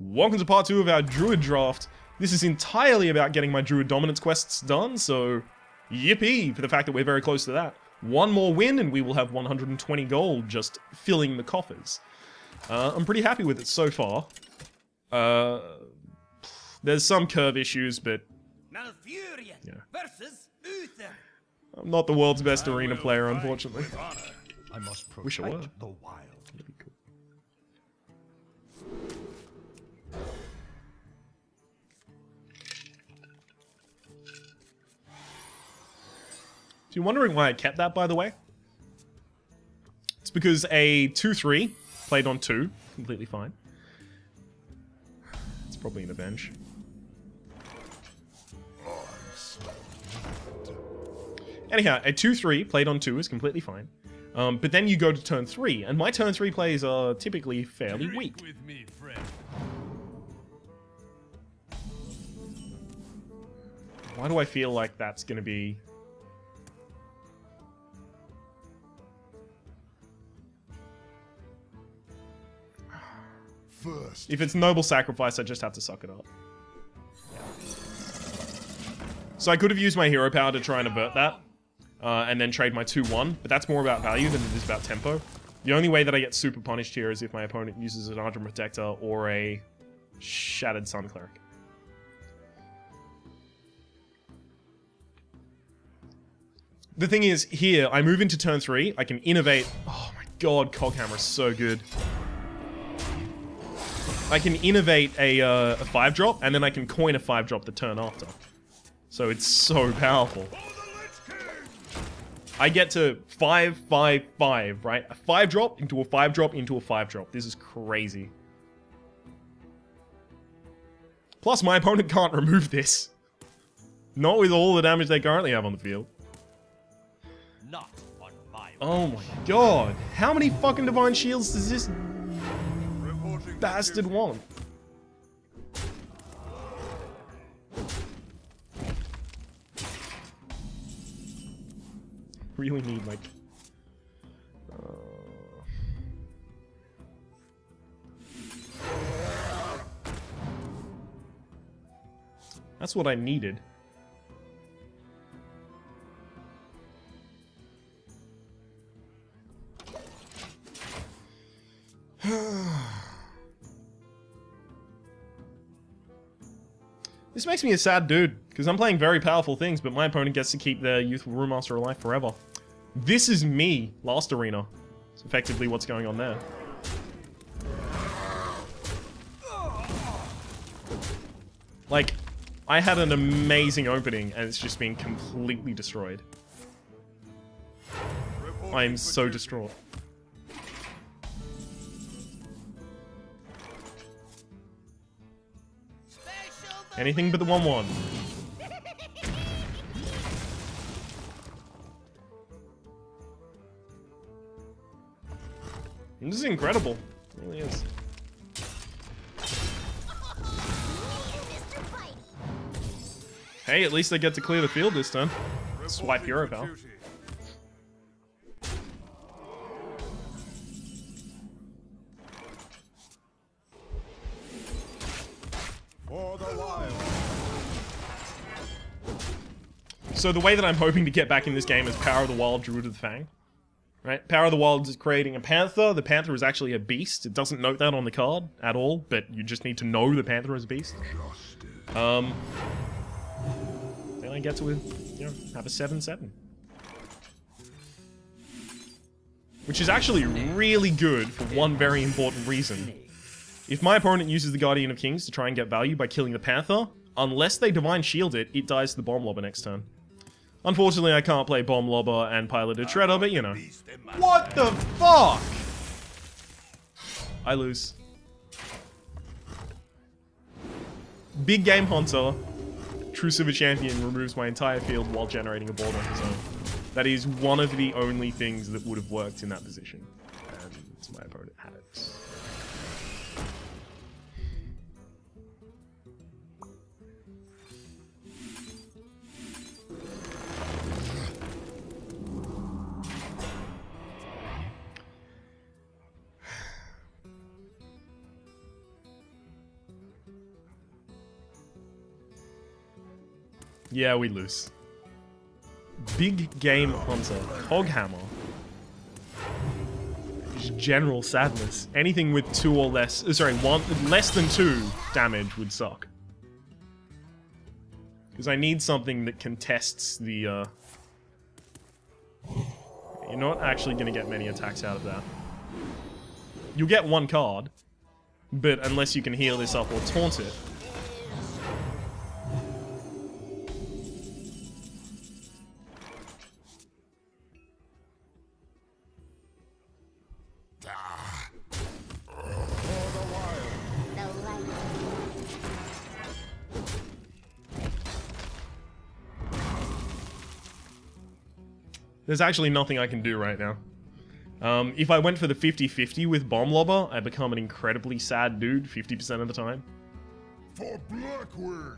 Welcome to part 2 of our Druid draft. This is entirely about getting my Druid dominance quests done, so yippee for the fact that we're very close to that. One more win and we will have 120 gold just filling the coffers. I'm pretty happy with it so far. There's some curve issues, but yeah. I'm not the world's best arena player, unfortunately. I must protect Wish I were. the wild. That'd be cool. So you're wondering why I kept that, by the way? It's because a 2-3 played on 2, completely fine. It's probably an avenge. Anyhow, a 2-3 played on 2 is completely fine. But then you go to turn 3, and my turn 3 plays are typically fairly weak. With me, friend. Why do I feel like that's going to be... First. If it's Noble Sacrifice, I just have to suck it up. So I could have used my hero power to try and avert that, and then trade my 2-1, but that's more about value than it is about tempo. The only way that I get super punished here is if my opponent uses an Argent Protector or a Shattered Sun Cleric. The thing is, here, I move into turn 3, I can innovate... Oh my god, Coghammer is so good. I can innovate a 5-drop, and then I can coin a 5-drop the turn after. So it's so powerful. I get to 5-5-5, right? A 5-drop into a 5-drop into a 5-drop. This is crazy. Plus, my opponent can't remove this. Not with all the damage they currently have on the field. Not on my Oh my god. How many fucking Divine Shields does this bastard want? Really need, like... That's what I needed. This makes me a sad dude, because I'm playing very powerful things, but my opponent gets to keep their Youthful Brewmaster alive forever. This is me, last arena. It's effectively what's going on there. Like, I had an amazing opening, and it's just been completely destroyed. I am so distraught. Anything but the 1-1. This is incredible. It really is. Hey, at least I get to clear the field this time. Swipe hero power. So the way that I'm hoping to get back in this game is Power of the Wild, Druid of the Fang. Right? Power of the Wild is creating a Panther. The Panther is actually a beast. It doesn't note that on the card at all, but you just need to know the Panther is a beast. Then I get to, you know, have a 7/7. Which is actually really good for one very important reason. If my opponent uses the Guardian of Kings to try and get value by killing the Panther, unless they Divine Shield it, it dies to the Bomb Lobber next turn. Unfortunately, I can't play Bomb Lobber and Piloted Shredder, but you know. What the fuck? I lose. Big Game Hunter, True Silver Champion, removes my entire field while generating a board on his own. That is one of the only things that would have worked in that position. And my opponent had it. Yeah, we lose. Big Game Hunter. Hoghammer. Just general sadness. Anything with 2 or less... sorry, less than 2 damage would suck. Because I need something that contests the... You're not actually going to get many attacks out of that. You'll get 1 card, but unless you can heal this up or taunt it... There's actually nothing I can do right now. If I went for the 50-50 with Bomb Lobber, I become an incredibly sad dude 50% of the time. For Blackwood.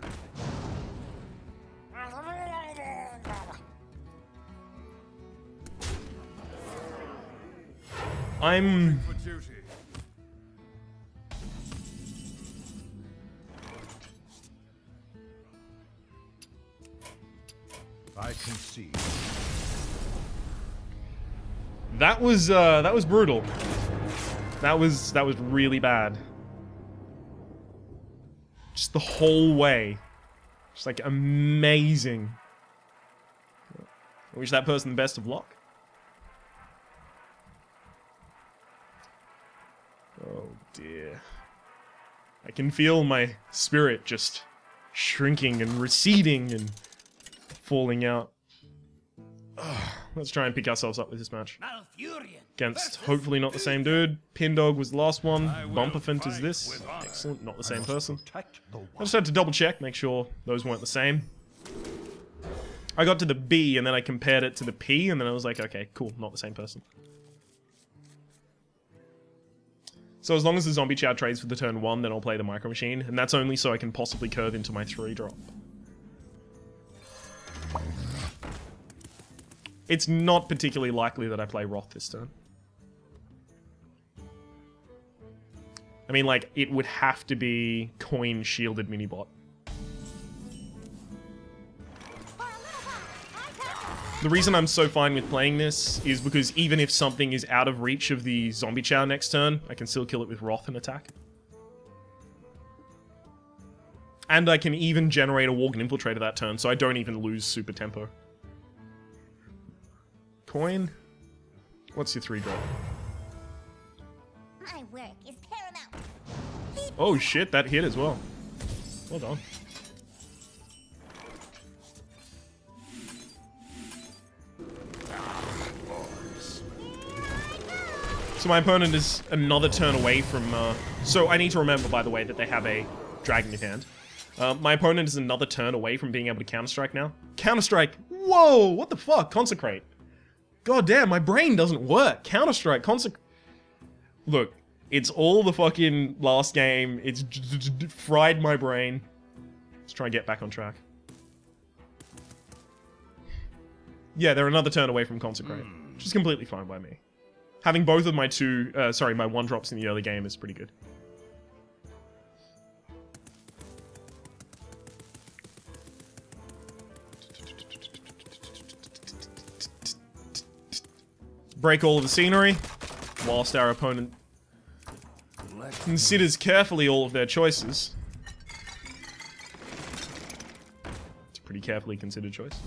I'm... For duty. I concede. That was brutal. That was really bad. Just the whole way. Just like amazing. I wish that person the best of luck. Oh dear. I can feel my spirit just shrinking and receding and falling out. Ugh. Let's try and pick ourselves up with this match. Against hopefully not the same dude. Pindog was the last one. Bumperfint is this. Excellent, not the same person. I just had to double check, make sure those weren't the same. I got to the B and then I compared it to the P and then I was like, okay, cool, not the same person. So as long as the Zombie Chow trades for the turn 1, then I'll play the Micro Machine, and that's only so I can possibly curve into my 3-drop. It's not particularly likely that I play Roth this turn. I mean, like, it would have to be coin shielded minibot. The reason I'm so fine with playing this is because even if something is out of reach of the Zombie Chow next turn, I can still kill it with Roth and attack. And I can even generate a Worgen Infiltrator that turn, so I don't even lose super tempo. Coin? What's your 3-drop? My work is paramount. Oh shit, that hit as well. Well done. So my opponent is another turn away from... so I need to remember, by the way, that they have a dragon in hand. My opponent is another turn away from being able to Counter-Strike now. Counter-Strike! Whoa! What the fuck? Consecrate. God damn, my brain doesn't work. Counter-Strike, Look, it's all the fucking last game. It's fried my brain. Let's try and get back on track. Yeah, they're another turn away from Consecrate. Which is completely fine by me. Having both of my my 1-drops in the early game is pretty good. Break all of the scenery, whilst our opponent considers carefully all of their choices. It's a pretty carefully considered choice.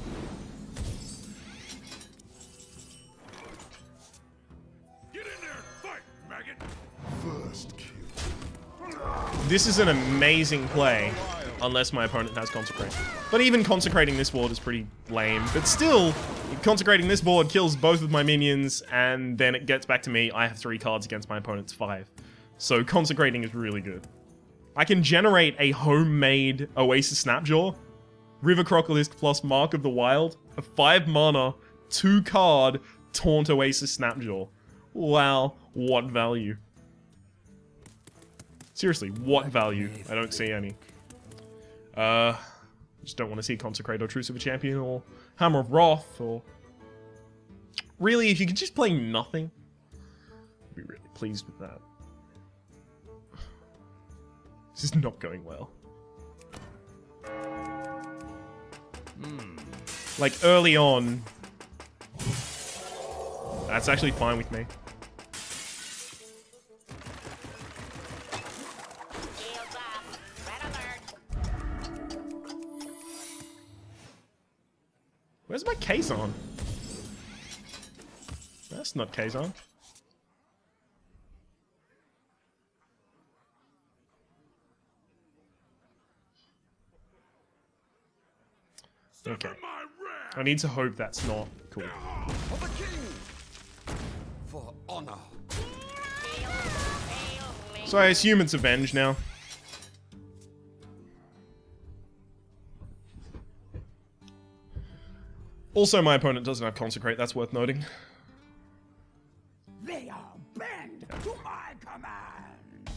Get in there and fight, maggot. First kill. This is an amazing play, unless my opponent has Consecrate. But even consecrating this board is pretty lame. But still, consecrating this board kills both of my minions, and then it gets back to me. I have 3 cards against my opponent's 5. So consecrating is really good. I can generate a homemade Oasis Snapjaw, River Crocolisk plus Mark of the Wild, a 5 mana, 2 card, Taunt Oasis Snapjaw. Wow, what value. Seriously, what value? I don't see any. Just don't want to see Consecrate or Truce of a Champion or Hammer of Wrath or... Really, if you could just play nothing, I'd be really pleased with that. This is not going well. Like, early on. That's actually fine with me. Where's my Kazon? That's not Kazon. Okay. I need to hope that's not cool. For the king! For honor. So I assume it's Avenge now. Also, my opponent doesn't have Consecrate, that's worth noting. They are bend to my command.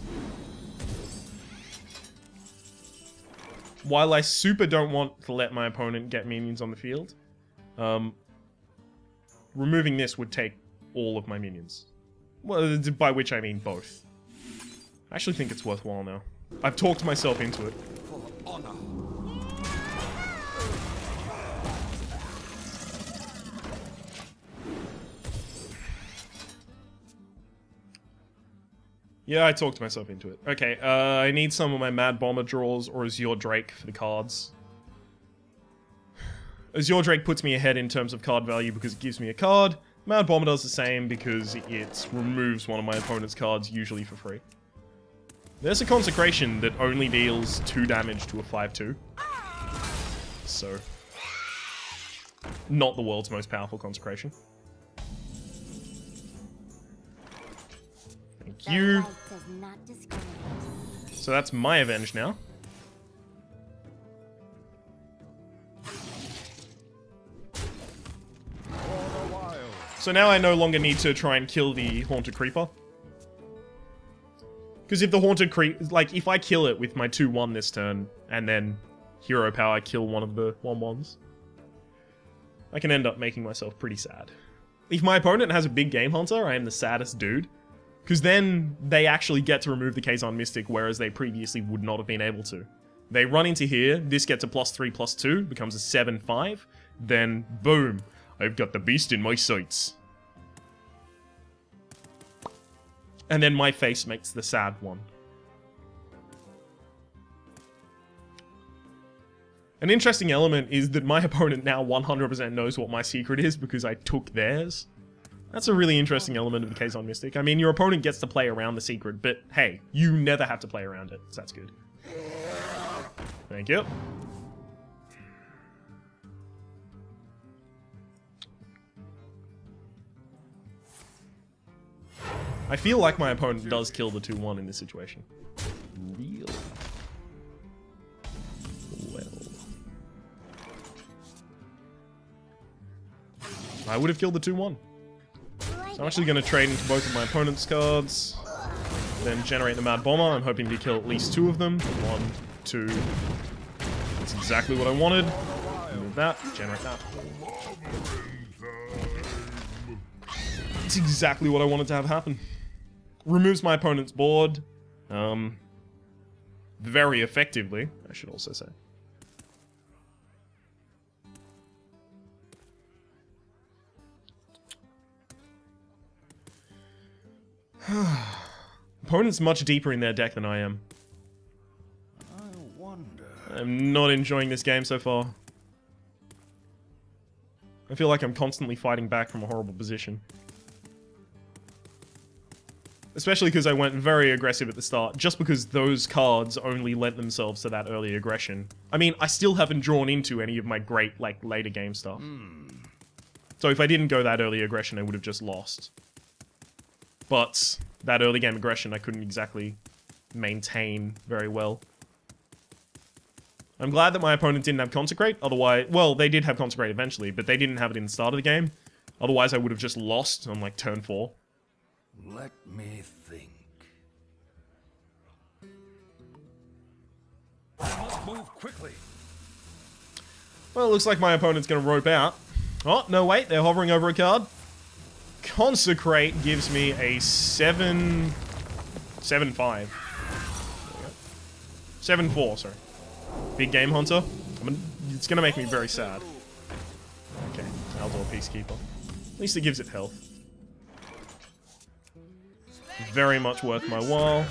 While I super don't want to let my opponent get minions on the field, removing this would take all of my minions. Well, by which I mean both. I actually think it's worthwhile now. I've talked myself into it. For honor. Yeah, I talked myself into it. Okay, I need some of my Mad Bomber draws or Azure Drake for the cards. Azure Drake puts me ahead in terms of card value because it gives me a card. Mad Bomber does the same because it removes one of my opponent's cards, usually for free. There's a Consecration that only deals 2 damage to a 5/2. So, not the world's most powerful Consecration. Thank you. So that's my Avenge now. So now I no longer need to try and kill the Haunted Creeper. Because if the Haunted Creep... Like, if I kill it with my 2-1 this turn, and then Hero Power kill one of the 1/1s, I can end up making myself pretty sad. If my opponent has a big Game Hunter, I am the saddest dude. Because then they actually get to remove the Kazon Mystic, whereas they previously would not have been able to. They run into here, this gets a +3/+2, becomes a 7/5, then boom, I've got the beast in my sights. And then my face makes the sad one. An interesting element is that my opponent now 100% knows what my secret is because I took theirs. That's a really interesting element of the Kazon Mystic. I mean, your opponent gets to play around the secret, but hey, you never have to play around it, so that's good. Thank you. I feel like my opponent does kill the 2-1 in this situation. Real well. I would have killed the 2-1. So I'm actually going to trade into both of my opponent's cards. Then generate the Mad Bomber. I'm hoping to kill at least 2 of them. 1, 2. That's exactly what I wanted. Remove that. Generate that. It's exactly what I wanted to have happen. Removes my opponent's board. Very effectively, I should also say. Opponent's much deeper in their deck than I am. I wonder. I'm not enjoying this game so far. I feel like I'm constantly fighting back from a horrible position. Especially because I went very aggressive at the start, just because those cards only lent themselves to that early aggression. I mean, I still haven't drawn into any of my great, like, later game stuff. So if I didn't go that early aggression, I would have just lost. But that early game aggression, I couldn't exactly maintain very well. I'm glad that my opponent didn't have Consecrate, otherwise... Well, they did have Consecrate eventually, but they didn't have it in the start of the game. Otherwise, I would have just lost on, like, turn 4. Let me think. I must move quickly. Well, it looks like my opponent's going to rope out. Oh, no, wait, they're hovering over a card. Consecrate gives me a 7... 7/5. 7/4, sorry. Big Game Hunter. I'm gonna It's gonna make me very sad. Okay, Aldor Peacekeeper. At least it gives it health. Very much worth my while.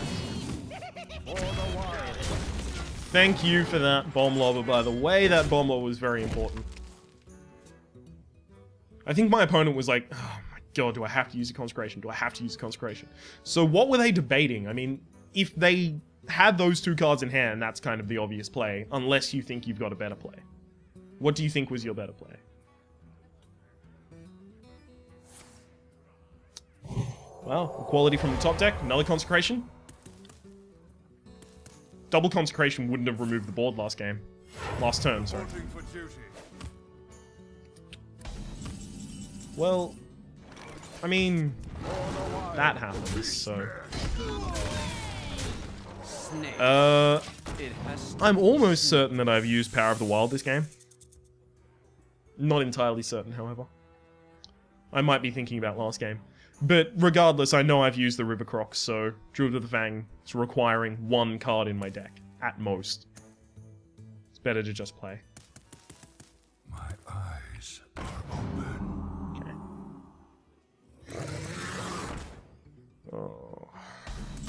Thank you for that bomb lobber, by the way. That bomb lobber was very important. I think my opponent was like, oh my god, do I have to use a consecration? Do I have to use a consecration? So what were they debating? I mean, if they had those two cards in hand, that's kind of the obvious play, unless you think you've got a better play. What do you think was your better play? Well, equality from the top deck, another consecration. Double consecration wouldn't have removed the board last game. Last turn, sorry. Well, I mean, that happens, so... I'm almost certain that I've used Power of the Wild this game. Not entirely certain, however. I might be thinking about last game. But regardless, I know I've used the River Croc, so Druid of the Fang is requiring one card in my deck, at most. It's better to just play. My eyes are open. Okay. Oh.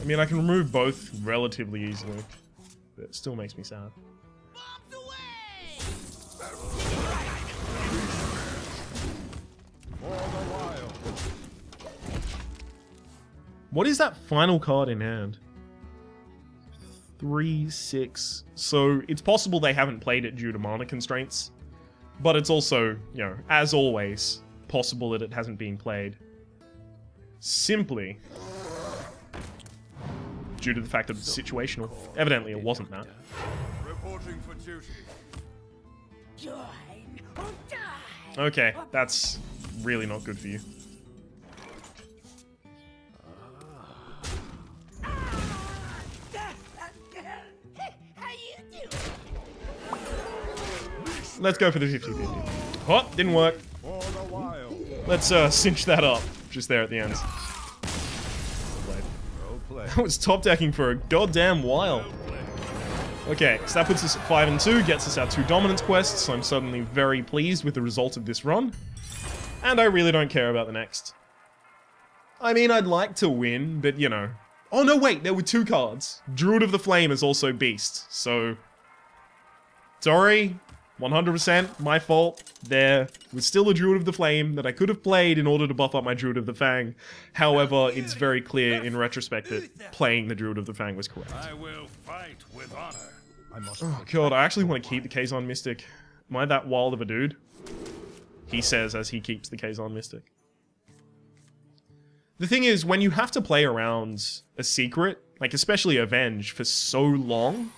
I mean, I can remove both relatively easily, but it still makes me sad. What is that final card in hand? 3, 6. So it's possible they haven't played it due to mana constraints, but it's also, you know, as always, possible that it hasn't been played simply due to the fact that it's situational. Evidently, it wasn't that. Reporting for duty. Join or die. Okay, that's really not good for you. How you doing? Let's go for the 50-50. Oh, didn't work. For the wild. Let's cinch that up just there at the end. Well played. That was top decking for a goddamn while. Okay, so that puts us at 5 and 2, gets us our 2 dominance quests. I'm suddenly very pleased with the result of this run. And I really don't care about the next. I mean, I'd like to win, but you know. Oh no, wait, there were 2 cards. Druid of the Flame is also Beast, so... Sorry, 100% my fault. There was still a Druid of the Flame that I could have played in order to buff up my Druid of the Fang. However, it's very clear in retrospect that playing the Druid of the Fang was correct. I will fight with honor. I must. Oh god, I actually want to keep the Kazon Mystic. Am I that wild of a dude? He says as he keeps the Kazon Mystic. The thing is, when you have to play around a secret, like especially Avenge, for so long,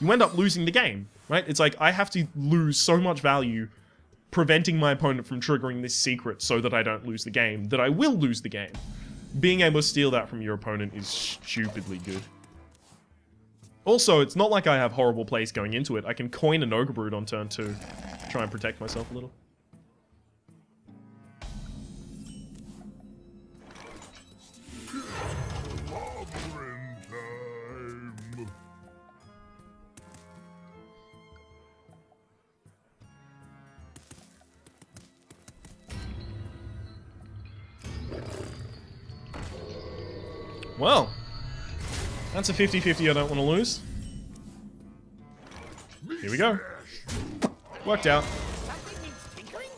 you end up losing the game, right? It's like, I have to lose so much value preventing my opponent from triggering this secret so that I don't lose the game, that I will lose the game. Being able to steal that from your opponent is stupidly good. Also, it's not like I have horrible plays going into it. I can coin an Ogre Brood on turn 2, try and protect myself a little. Well, that's a 50-50 I don't want to lose. Here we go. Worked out. Something needs tinkering?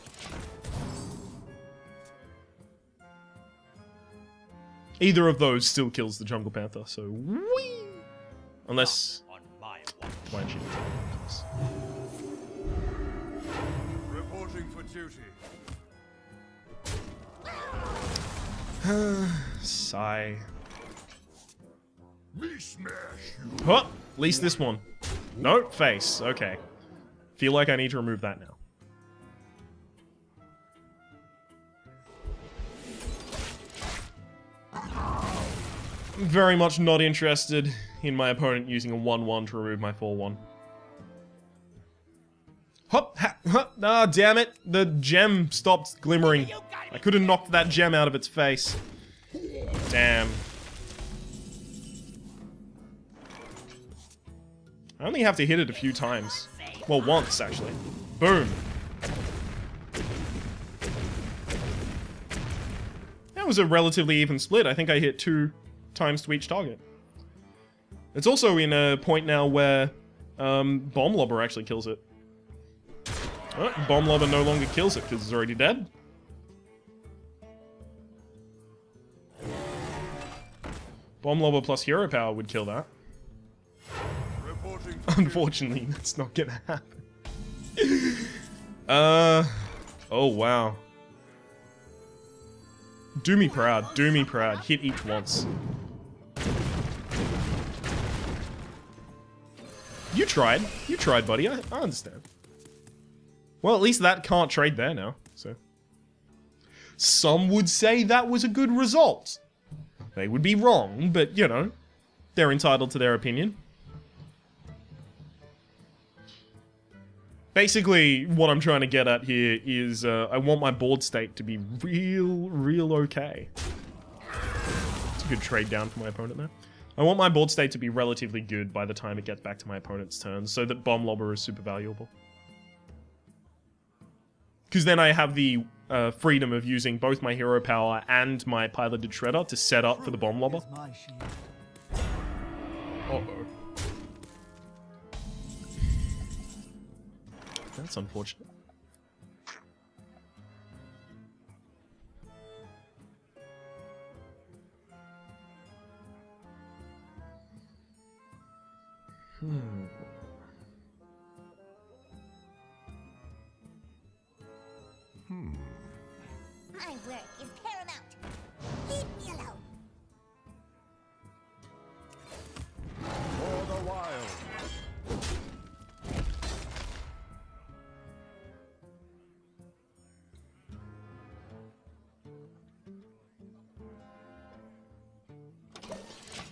Either of those still kills the Jungle Panther, so whee! Unless... On my watch. Why don't you just- Reporting for duty. Sigh. Me smash you. Huh! At least this one. No, face. Okay. Feel like I need to remove that now. Very much not interested in my opponent using a 1-1 to remove my 4-1. Hop, ha, ha, ah, damn it. The gem stopped glimmering. I could have knocked that gem out of its face. Damn. I only have to hit it a few times. Well, once, actually. Boom. That was a relatively even split. I think I hit 2 times to each target. It's also in a point now where Bomb Lobber actually kills it. Oh, Bomb Lobber no longer kills it because it's already dead. Bomb Lobber plus Hero Power would kill that. Unfortunately, that's not gonna happen. Oh wow. Do me proud, do me proud. Hit each once. You tried, buddy. I understand. Well, at least that can't trade there now, so. Some would say that was a good result. They would be wrong, but, you know, they're entitled to their opinion. Basically, what I'm trying to get at here is I want my board state to be real okay. It's a good trade down for my opponent there. I want my board state to be relatively good by the time it gets back to my opponent's turn, so that Bomb Lobber is super valuable. Because then I have the freedom of using both my Hero Power and my Piloted Shredder to set up for the Bomb Lobber. Uh-oh. That's unfortunate. My work is paramount. Leave me alone. For the wild.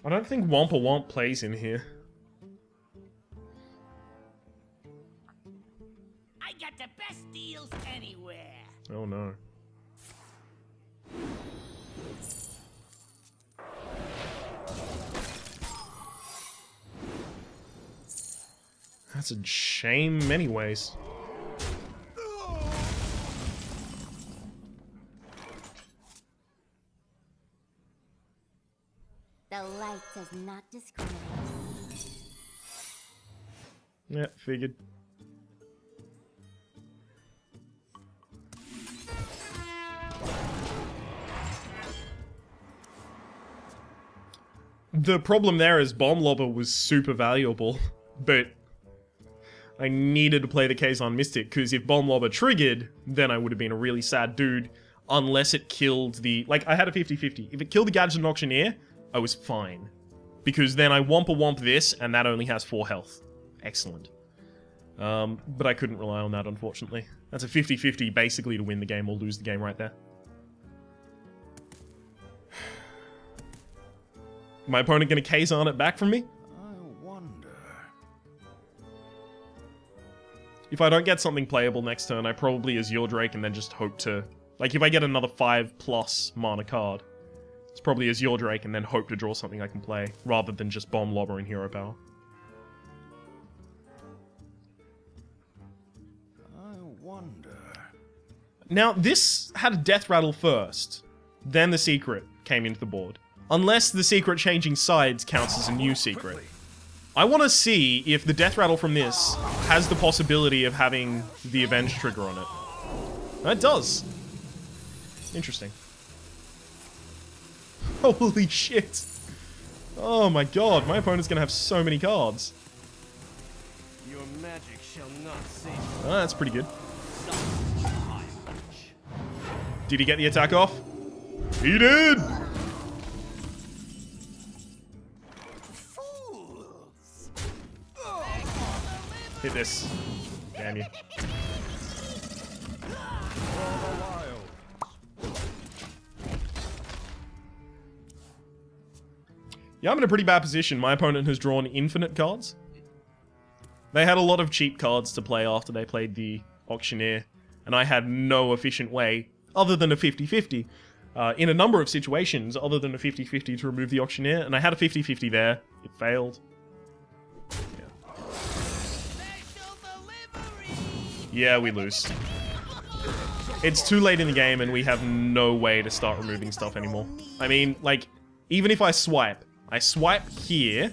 I don't think Wompa Womp plays in here. I got the best deals anywhere. Oh no. That's a shame in many ways. The light does not discriminate. Yeah, figured. The problem there is Bomb Lobber was super valuable, but I needed to play the Kazon Mystic, because if Bomb Lobber triggered, then I would have been a really sad dude, unless it killed the... Like, I had a 50-50. If it killed the Gadget and Auctioneer, I was fine. Because then I Wompa Womp this, and that only has 4 health. Excellent. But I couldn't rely on that, unfortunately. That's a 50-50 basically to win the game or lose the game right there. My opponent gonna Kazon it back from me? I wonder. If I don't get something playable next turn, I probably Azure Drake and then just hope to... Like, if I get another 5+ mana card, it's probably Azure Drake and then hope to draw something I can play, rather than just Bomb Lobber and Hero Power. I wonder. Now, this had a Death Rattle first, then the secret came into the board. Unless the secret changing sides counts as a new secret. I want to see if the Death Rattle from this has the possibility of having the Avenge trigger on it. It does. Interesting. Holy shit. Oh my god, my opponent's gonna have so many cards. Your magic shall not save Oh, that's pretty good. Did he get the attack off? He did! Hit this. Damn you. Yeah, I'm in a pretty bad position. My opponent has drawn infinite cards. They had a lot of cheap cards to play after they played the Auctioneer, and I had no efficient way, other than a 50-50, in a number of situations, other than a 50-50 to remove the Auctioneer, and I had a 50-50 there. It failed. Special delivery. Yeah, we lose. It's too late in the game and we have no way to start removing stuff anymore. I mean, like, even if I swipe here.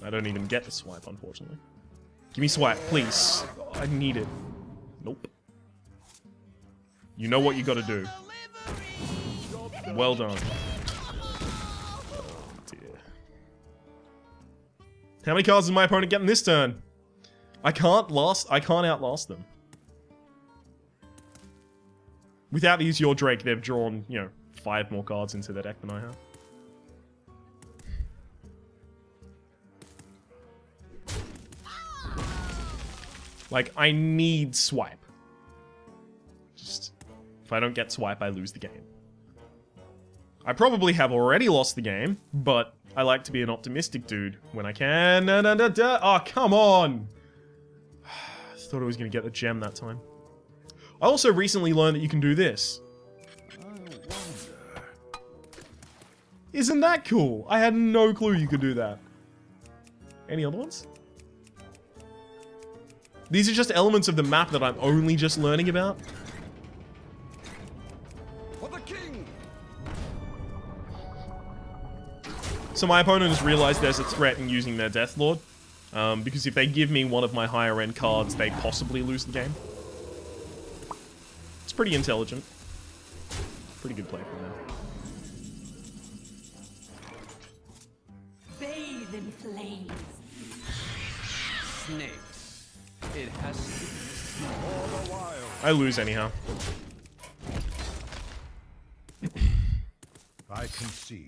I don't even get the swipe, unfortunately. Give me swipe, please. I need it. Nope. You know what you gotta do. Well done. Oh, dear. How many cards is my opponent getting this turn? I can't outlast them. Without these Your Drake, they've drawn, you know, 5 more cards into their deck than I have. Like, I need swipe. Just, if I don't get swipe, I lose the game. I probably have already lost the game, but I like to be an optimistic dude when I can. Oh, come on! I thought I was going to get the gem that time. I also recently learned that you can do this. Isn't that cool? I had no clue you could do that. Any other ones? These are just elements of the map that I'm only just learning about. For the king. So my opponent has realized there's a threat in using their Death Lord. Because if they give me one of my higher end cards, they possibly lose the game. It's pretty intelligent. Pretty good play from them. Bathe in flames. Snakes. It has to be All the while. I lose anyhow. I can see.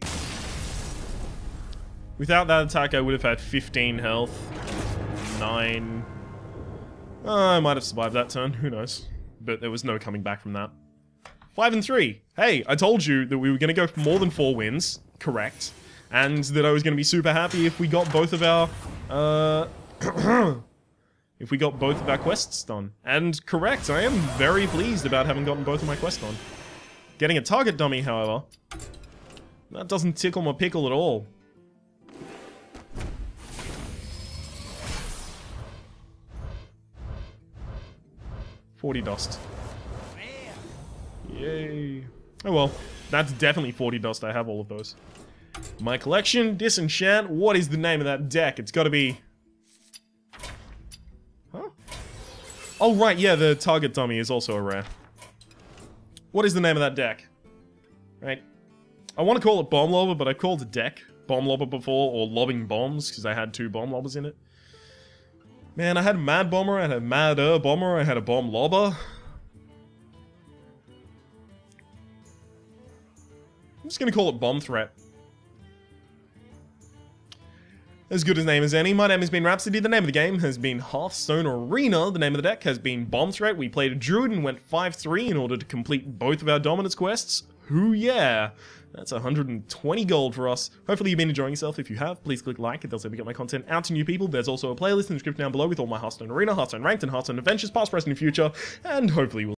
Without that attack, I would have had 15 health. 9. I might have survived that turn, who knows. But there was no coming back from that. 5 and 3. Hey, I told you that we were going to go for more than 4 wins. Correct. And that I was going to be super happy if we got both of our... if we got both of our quests done. And correct, I am very pleased about having gotten both of my quests done. Getting a target dummy, however, that doesn't tickle my pickle at all. $40 dust. Yay. Oh well, that's definitely 40 dust. I have all of those. My collection, disenchant. What is the name of that deck? It's gotta be... Huh? Oh right, yeah, the target dummy is also a rare. What is the name of that deck? Right. I want to call it Bomb Lobber, but I've called it deck Bomb Lobber before, or Lobbing Bombs, because I had 2 Bomb Lobbers in it. Man, I had a Mad Bomber, I had a Madder Bomber, I had a Bomb Lobber. I'm just gonna call it Bomb Threat. As good a name as any. My name has been Rhapsody. The name of the game has been Hearthstone Arena. The name of the deck has been Bomb Threat. We played a Druid and went 5-3 in order to complete both of our Dominance quests. Hoo yeah! That's 120 gold for us. Hopefully you've been enjoying yourself. If you have, please click like. It does help me get my content out to new people. There's also a playlist in the description down below with all my Hearthstone Arena, Hearthstone Ranked, and Hearthstone Adventures, past, present, and future. And hopefully we'll